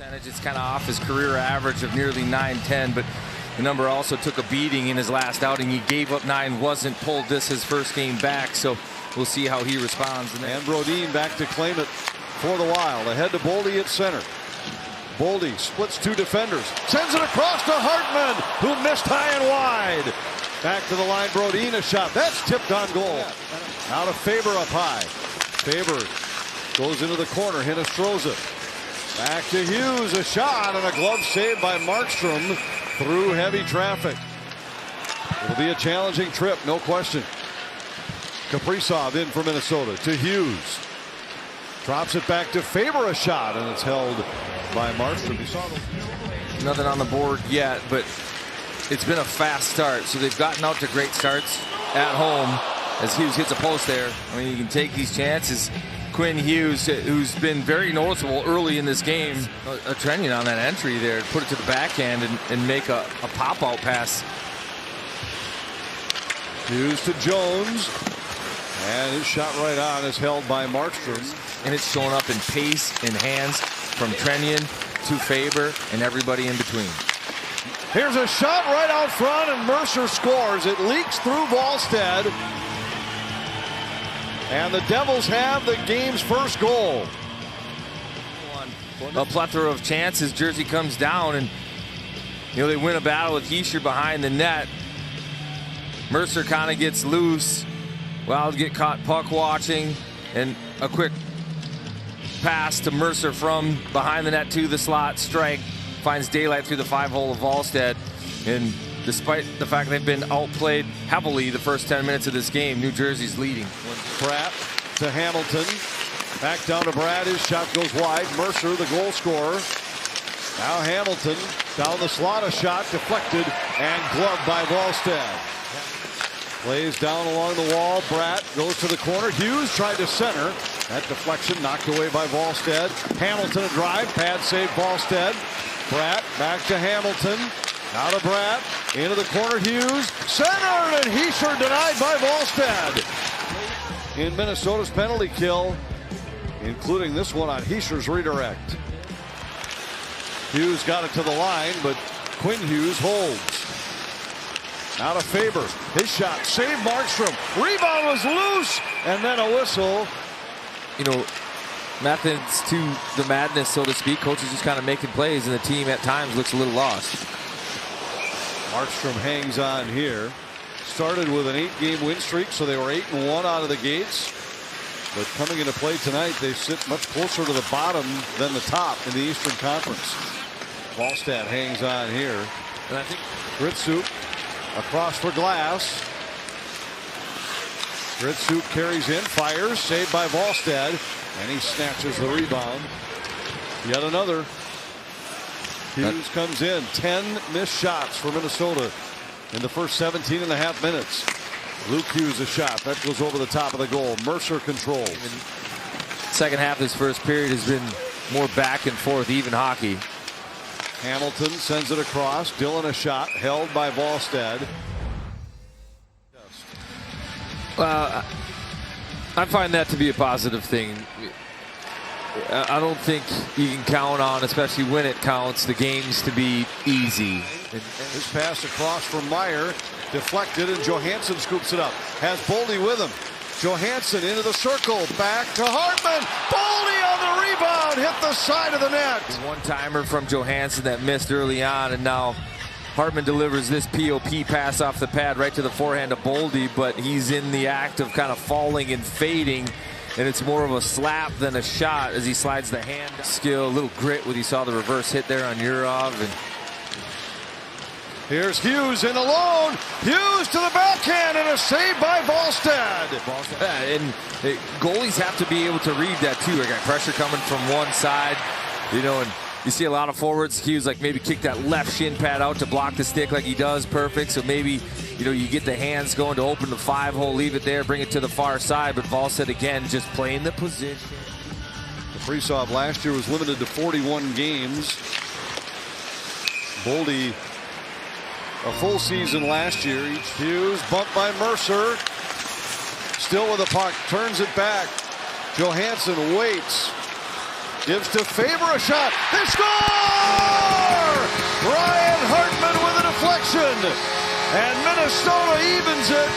Percentage, it's kind of off his career average of nearly 9-10, but the number also took a beating in his last outing. He gave up 9, wasn't pulled this his first game back, so we'll see how he responds. And Brodin back to claim it for the Wild. Ahead to Boldy at center. Boldy splits 2 defenders, sends it across to Hartman, who missed high and wide. Back to the line, Brodin, a shot. That's tipped on goal. Out of Faber up high. Faber goes into the corner. Hinnis throws it. Back to Hughes, a shot, and a glove save by Markstrom through heavy traffic. It'll be a challenging trip, no question. Kaprizov in for Minnesota to Hughes. Drops it back to Faber, a shot, and it's held by Markstrom. Nothing on the board yet, but it's been a fast start. So they've gotten out to great starts at home as Hughes hits a post there. I mean, you can take these chances. Quinn Hughes, who's been very noticeable early in this game, a trending on that entry there, put it to the backhand and make a pop-out pass. Hughes to Jones, and his shot right on is held by Markstrom. And it's showing up in pace and hands from Trennian to Faber and everybody in between. Here's a shot right out front, and Mercer scores. It leaks through Wallstead. And the Devils have the game's first goal. A plethora of chances. Jersey comes down, and they win a battle with Hischier behind the net. Mercer kind of gets loose. Wild get caught puck watching, and a quick pass to Mercer from behind the net to the slot. Strike finds daylight through the 5-hole of Wallstead, and despite the fact they've been outplayed heavily the first 10 minutes of this game, New Jersey's leading. Bratt to Hamilton. Back down to Bratt. His shot goes wide. Mercer, the goal scorer. Now Hamilton down the slot. A shot deflected and gloved by Wallstead. Plays down along the wall. Bratt goes to the corner. Hughes tried to center. That deflection knocked away by Wallstead. Hamilton a drive. Pad save Wallstead. Bratt back to Hamilton. Out of Bratt, into the corner, Hughes, centered, and Hischier denied by Wallstead. In Minnesota's penalty kill, including this one on Hischier's redirect. Hughes got it to the line, but Quinn Hughes holds. Out of Faber, his shot, save Markstrom. Rebound was loose, and then a whistle. Methods to the madness, so to speak. Coaches just kind of making plays, and the team at times looks a little lost. Markstrom hangs on here. Started with an 8-game win streak, so they were 8-1 out of the gates. But coming into play tonight, they sit much closer to the bottom than the top in the Eastern Conference. Wallstead hangs on here. And I think Gritsuk across for Glass. Gritsuk carries in, fires, saved by Wallstead, and he snatches the rebound. Yet another. Hughes comes in. 10 missed shots for Minnesota in the first 17 and a half minutes. Luke Hughes a shot. That goes over the top of the goal. Mercer controls. Second half of this first period has been more back and forth, even hockey. Hamilton sends it across. Dillon a shot. Held by Wallstead. I find that to be a positive thing. I don't think you can count on, especially when it counts, the games to be easy. His pass across from Meyer, deflected, and Johansson scoops it up. Has Boldy with him. Johansson into the circle, back to Hartman. Boldy on the rebound, hit the side of the net. One-timer from Johansson that missed early on, and now Hartman delivers this POP pass off the pad right to the forehand of Boldy, but he's in the act of kind of falling and fading. And it's more of a slap than a shot as he slides the hand. Skill, a little grit when he saw the reverse hit there on Urov. And here's Hughes in alone. Hughes to the backhand and a save by Wallstead. And goalies have to be able to read that too. I got pressure coming from one side, and you see a lot of forwards. Hughes maybe kick that left shin pad out to block the stick like he does perfect. So maybe you get the hands going to open the 5-hole, leave it there, bring it to the far side. But Wallstead again just playing the position. Kaprizov last year was limited to 41 games. Boldy a full season last year. Hughes bumped by Mercer. Still with the puck, turns it back. Johansson waits. Gives to Faber a shot. They score! Ryan Hartman with a deflection. And Minnesota evens it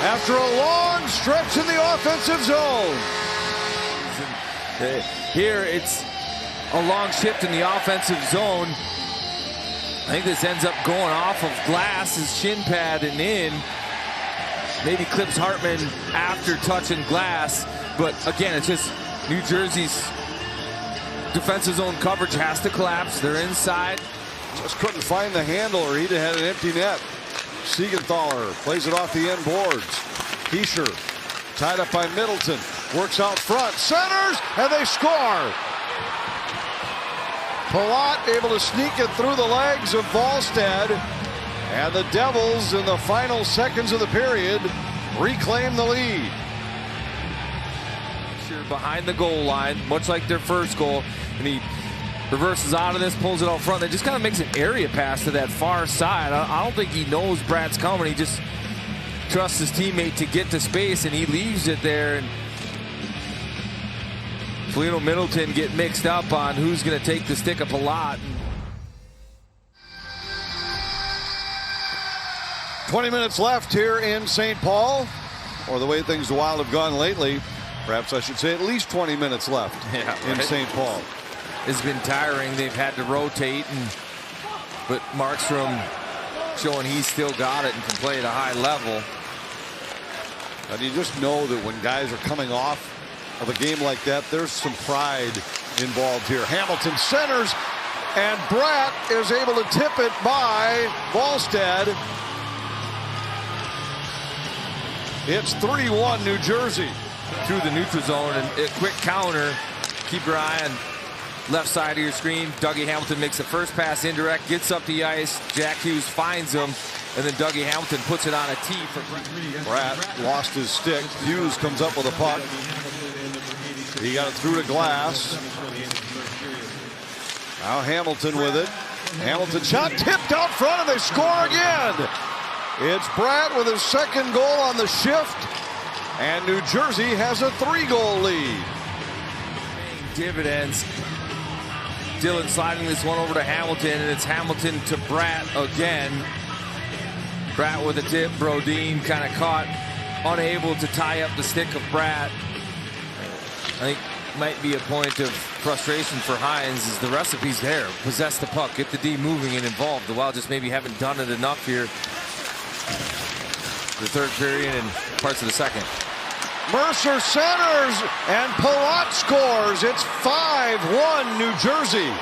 after a long stretch in the offensive zone. Here it's a long shift in the offensive zone. I think this ends up going off of glass, his shin pad and in. Maybe clips Hartman after touching glass. But again, it's just New Jersey's defensive zone coverage has to collapse. They're inside. Just couldn't find the handle, or he'd have had an empty net. Siegenthaler plays it off the end boards. Hischier tied up by Middleton. Works out front. Centers, and they score. Palat able to sneak it through the legs of Wallstedt. And the Devils, in the final seconds of the period, reclaim the lead. Behind the goal line, much like their first goal, and he reverses out of this, pulls it out front. That just kind of makes an area pass to that far side. I don't think he knows Bratt's coming. He just trusts his teammate to get to space, and he leaves it there. And Foligno, Middleton get mixed up on who's going to take the stick of Palat. 20 minutes left here in St. Paul, or the way things the Wild have gone lately. Perhaps I should say at least 20 minutes left in St. Paul. It's been tiring. They've had to rotate, but Markstrom showing he's still got it and can play at a high level. And you just know that when guys are coming off of a game like that, there's some pride involved here. Hamilton centers, and Bratt is able to tip it by Wallstedt. It's 3-1 New Jersey. Through the neutral zone, and a quick counter. Keep your eye on left side of your screen. Dougie Hamilton makes the first pass indirect, gets up the ice. Jack Hughes finds him, and then Dougie Hamilton puts it on a tee for Bratt. Lost his stick. Hughes comes up with a puck. He got it through to glass. Now Hamilton with it. Hamilton shot tipped out front, and they score again. It's Bratt with his second goal on the shift. And New Jersey has a 3-goal lead. Dividends. Dylan sliding this one over to Hamilton, and it's Hamilton to Bratt again. Bratt with a tip. Brodin kind of caught, unable to tie up the stick of Bratt. I think might be a point of frustration for Hines, is the recipe's there. Possess the puck, get the D moving and involved. The Wild just maybe haven't done it enough here. The third period and parts of the second. Mercer centers, and Palat scores. It's 5-1 New Jersey.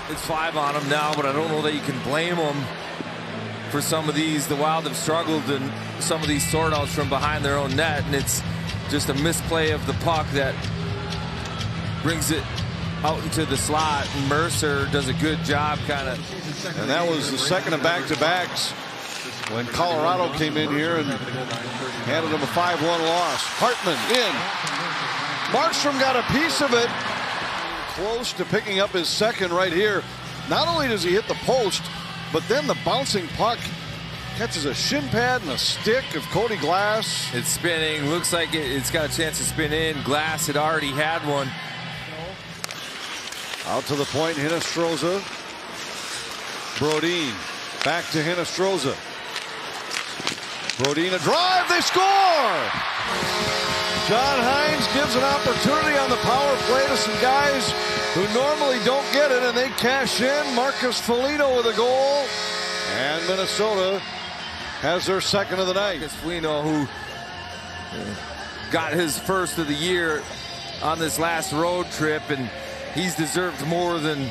It's 5 on them now, but I don't know that you can blame them for some of these. The Wild have struggled in some of these sort outs from behind their own net, and it's just a misplay of the puck that brings it out into the slot. And Mercer does a good job kind of. And that was the second of back-to-backs when Colorado came in here and handed them a 5-1 loss. Hartman in. Markstrom got a piece of it. Close to picking up his second right here. Not only does he hit the post, but then the bouncing puck catches a shin pad and a stick of Cody Glass. It's spinning. Looks like it's got a chance to spin in. Glass had already had one. Out to the point, Hinostroza. Brodin back to Hinostroza. Brodin a drive, they score! John Hines gives an opportunity on the power play to some guys who normally don't get it, and they cash in. Marcus Foligno with a goal, and Minnesota has their second of the night. Marcus Foligno, who got his first of the year on this last road trip, and he's deserved more than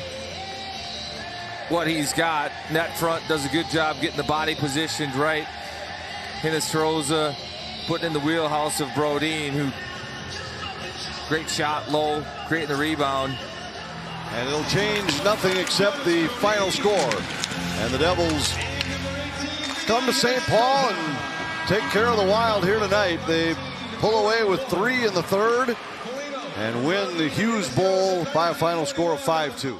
what he's got. Net front does a good job getting the body positioned right. Hinostroza putting in the wheelhouse of Brodin, who great shot low, creating the rebound. And it'll change nothing except the final score. And the Devils come to St. Paul and take care of the Wild here tonight. They pull away with 3 in the third and win the Hughes Bowl by a final score of 5-2.